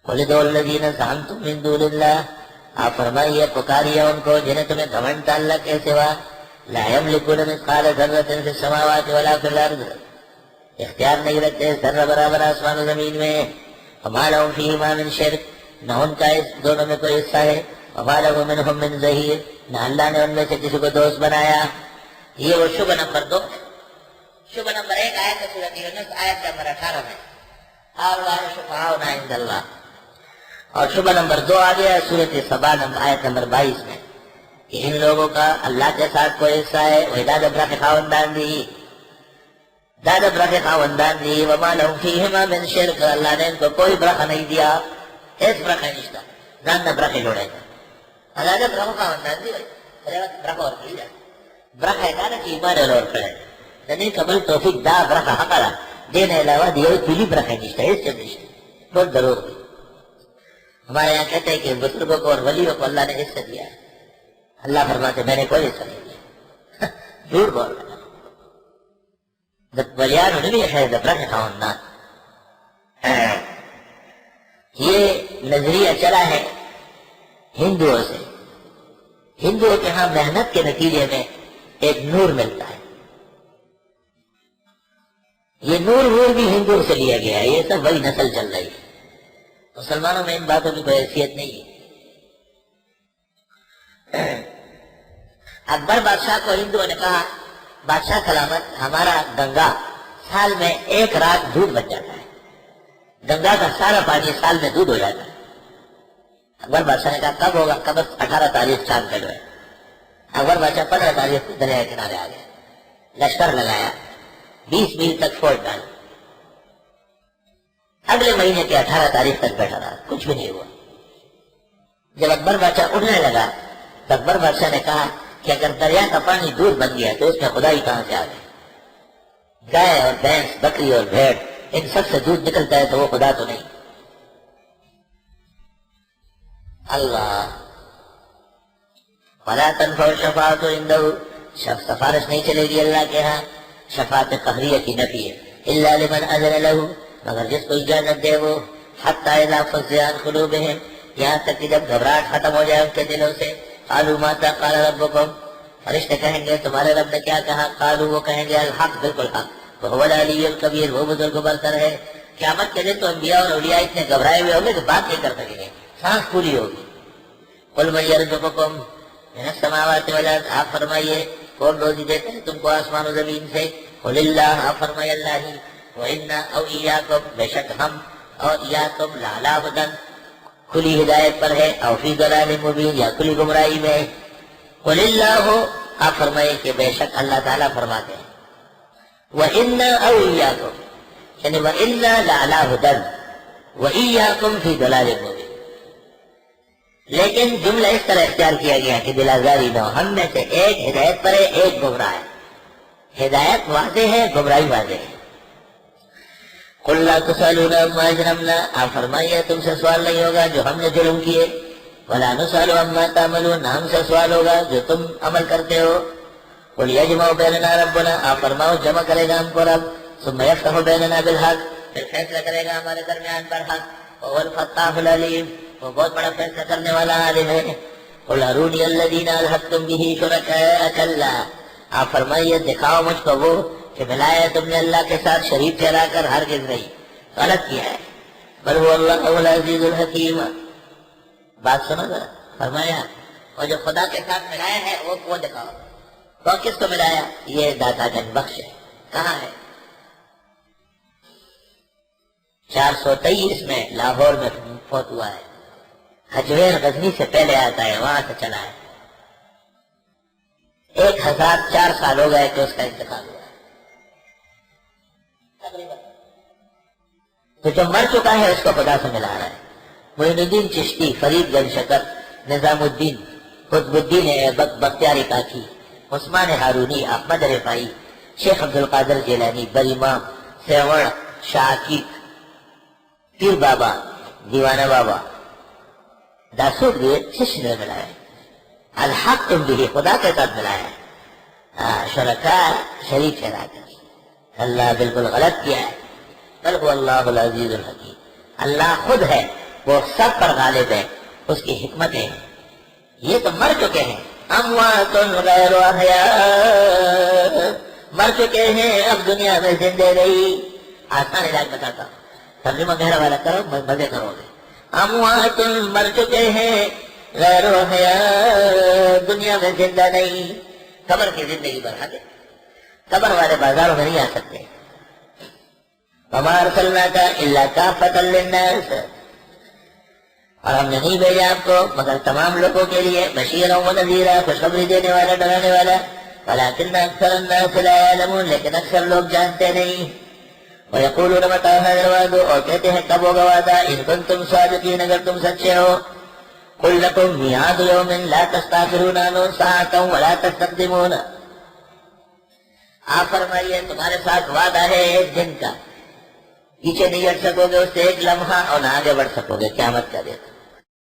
قل ادعوا الذین زعمتم من دون اللہ، آپ فرمائیے پکاریے ان کو جنہیں تمہیں گھمنڈ تھا اللہ کے سوا، لا یملکون مثقال ذرۃ فی السماوات ولا فی الارض، اختیار نہیں رکھتے ذرہ برابر آسمان و زمین میں، وما لہم فیہما من شرک، نہ ان کا اس دونوں میں کوئی حصہ ہے، وما لہ منہم من ظہیر، نہ اللہ نے ان میں سے کسی کو دوست بنایا۔ یہ وہ شبہ نمبر 2، شبہ نمبر 1 آیت سورۃ یونس آیت نمبر 18 میں، ہؤلاء شفعاؤنا عند اللہ، اور شبہ نمبر 2 آ گیا سورۃ سبا آیت نمبر 22 میں کہ ان لوگوں کا اللہ کے ساتھ کوئی حصہ ہے، وہ دادا برا کے خاوندان دی، دادا برا کے خاوندان دی، وما لہم فیہما من شرک، اللہ نے ان کو کوئی برخہ نہیں دیا، اس برخہ نشتا نہ برخے جوڑے گا، اللہ نے برخہ خاوندان دی، برخہ اور کی جائے برخہ ہے کہنا کہ ایمان اور کرے یعنی قبل توفیق دا برخہ حقرہ دینے علاوہ دیئے کلی برخہ نشتا ہے، اس سے نشتا بہت ضرور دی۔ ہمارے یہاں کہتے ہیں کہ بزرگوں کو اور ولیوں کو اللہ نے حصہ دیا ہے، اللہ فرماتے میں نے کوئی حصہ نہیں دیا، جھوٹ بول رہا ولیان انہیں بھی ہے برخہ خاوندان۔ یہ نظریہ چلا ہے ہندوؤں سے، ہندوؤں کے ہاں محنت کے نتیجے میں ایک نور ملتا ہے، یہ نور بھی ہندوؤں سے لیا گیا ہے، یہ سب وہی نسل چل رہی ہے، مسلمانوں میں ان باتوں کی کوئی حیثیت نہیں ہے۔ اکبر بادشاہ کو ہندوؤں نے کہا بادشاہ سلامت، ہمارا گنگا سال میں 1 رات دودھ بن جاتا ہے، گنگا کا سارا پانی سال میں دودھ ہو جاتا ہے۔ اکبر بادشاہ نے کہا کب ہوگا؟ کب 18 تاریخ چاند کا جو ہے۔ اکبر بادشاہ 15 تاریخ کو دریا کنارے آ گیا، لشکر لگایا، 20 میل تک فوج ڈالی، اگلے مہینے کے 18 تاریخ تک بیٹھا رہا، کچھ بھی نہیں ہوا۔ جب اکبر بادشاہ اٹھنے لگا تو اکبر بادشاہ نے کہا کہ اگر دریا کا پانی دودھ بن گیا تو اس میں خدائی کہاں سے آ گئی؟ گائے اور بھینس، بکری اور بھیڑ، ان سب سے دودھ نکلتا ہے تو وہ خدا تو نہیں۔ اللہ وَلَا تَنْفَعُ الشَّفَاعَةُ عِندَهُ، سفارش نہیں چلے گی اللہ کے ہاں، شفاعت قہریہ کی نفی ہے، إِلَّا لِمَنْ أَذَنَ لَهُ، مگر جس کو اجازت دے وہ، حَتَّى إِذَا فُزِّعَ عَنْ قُلُوبِهِمْ، یہاں تک کہ جب گھبراہٹ ختم ہو جائے ان کے دلوں سے، قَالُوا مَاذَا قَالَ رَبُّكُمْ، فرشتے کہیں گے تمہارے رب نے کیا کہا؟ قالوا وہ کہیں گے الحق، بالکل حق، وهو العلی الکبیر، وہ بزرگ برتر ہے۔ قیامت کے دن تو انبیاء اور اولیاء اتنے گھبرائے ہوئے ہوں گے کہ بات نہیں کر سکیں گے، سانس پوری ہوگی۔ قل من یرزقکم من السماوات والارض، آپ فرمائیے کون روزی دیتے ہیں تم کو آسمان و زمین سے؟ قل اللہ، آپ فرمائیے اللہ ہی، وَإِنَّا أَوْ إِيَّاكُمْ، بے شک ہم اور إِيَّاكُمْ لَعَلَىٰ هُدًى، کھلی ہدایت پر ہے، أَوْ فِي ضَلَالٍ مُبِينٍ، یا کھلی گمراہی میں۔ قل اللہ، آپ فرمائیے کہ بے شک اللہ تعالیٰ فرماتے ہیں وَإِنَّا أَوْ إِيَّاكُمْ، یعنی وَإِنَّا لَعَلَىٰ هُدًى وَإِيَّاكُمْ فِي ضَلَالٍ مُبِينٍ، لیکن جملہ اس طرح اختیار کیا گیا کہ بلازاری نہ ہو، ہم میں سے ایک ہدایت پر ہے، ایک گمراہ ہے، ہدایت واضح ہے، گمراہی واضح ہے۔ قُلْ لَا تُسْأَلُونَ عَمَّا أَجْرَمْنَا، آپ فرمائیے تم سے سوال نہیں ہوگا جو ہم نے جرم کیے، وَلَا نُسْأَلُ عَمَّا تَعْمَلُونَ، نہ ہم سے سوال ہوگا جو تم عمل کرتے ہو۔ قُلْ يَجْمَعُ بَيْنَنَا رَبُّنَا، آپ فرماؤ جمع کرے گا ہم کو رب، ثُمَّ يَفْتَحُ بَيْنَنَا بِالْحَقِّ، پھر فیصلہ کرے گا ہمارے درمیان پر حق، وَهُوَ الْفَتَّاحُ الْعَلِيمُ، وہ بہت بڑا فیصلہ کرنے والا عالم ہے۔ قُلْ أَرُونِيَ الَّذِينَ أَلْحَقْتُمْ بِهِ شُرَكَاءَ كَلَّا، آپ فرمائیے دکھاؤ مجھ کو وہ کہ ملایا تم نے اللہ کے ساتھ شریک ٹھہرا کر، ہرگز نہیں، غلط کیا ہے۔ بل هو اللہ العزیز الحکیم، بات سنو ذرا، فرمایا وہ جو خدا کے ساتھ ملایا ہے وہ دکھاؤ، تو کس کو ملایا؟ یہ داتا جن بخش ہے، کہاں ہے؟ 423 میں لاہور میں فوت ہوا ہے، حجویر غزنی سے پہلے آتا ہے، وہاں سے چلا ہے، 1004 سال ہو گئے کہ اس کا انتقال ہوا ہے تقریباً، تو جو مر چکا ہے اس کو خدا سے ملا رہا ہے۔ معین الدین چشتی، فرید گنج شکر، نظام الدین، قطب الدین ایبک بختیاری کاکی، عثمان ہارونی، احمد رفائی، شیخ عبدالقادر جیلانی، برامام، سیوڑ، شاہ عقیق، پیر بابا، دیوانہ بابا، داسود بھی شش نے ملایا ہے، الحق تم بھی خدا کے ساتھ ملایا ہے، شرکاء شریک ٹھہرا کر، اللہ بالکل غلط کیا ہے۔ بل هو اللہ العزیز الحکیم، اللہ خود ہے وہ سب پر غالب ہے، اس کی حکمتیں ہیں۔ یہ تو مر چکے ہیں، اموات غیر احیاء، مر چکے ہیں اب دنیا میں زندے نہیں۔ آسان علاج بتاتا ہوں، ترجمہ گہرا والا کرو، مزے کرو گے۔ اموات مر چکے ہیں غیر احیاء، دنیا میں زندہ نہیں، قبر کی زندگی بڑھا دے، قبر والے بازاروں میں نہیں آ سکتے۔ وما ارسلناک الا کافۃ للناس، اور ہم نے نہیں بھیجا آپ کو مگر تمام لوگوں کے لیے بشیرا و نذیرا، خوشخبری دینے والا، ڈرانے والا۔ ولکن اکثر الناس لا یعلمون، لیکن اکثر لوگ جانتے نہیں۔ ویقولون متی ھذا الوعد، اور کہتے ہیں کب ہوگا وعدہ، ان کنتم صادقین، اگر تم سچے ہو۔ قل لکم میعاد یوم لا تستأخرون عنہ ساعة ولا تستقدمون، آپ فرمائیے تمہارے ساتھ وعدہ ہے ایک دن کا، پیچھے نہیں ہٹ سکو گے اس سے ایک لمحہ، اور نہ آگے بڑھ سکو گے قیامت کا دن۔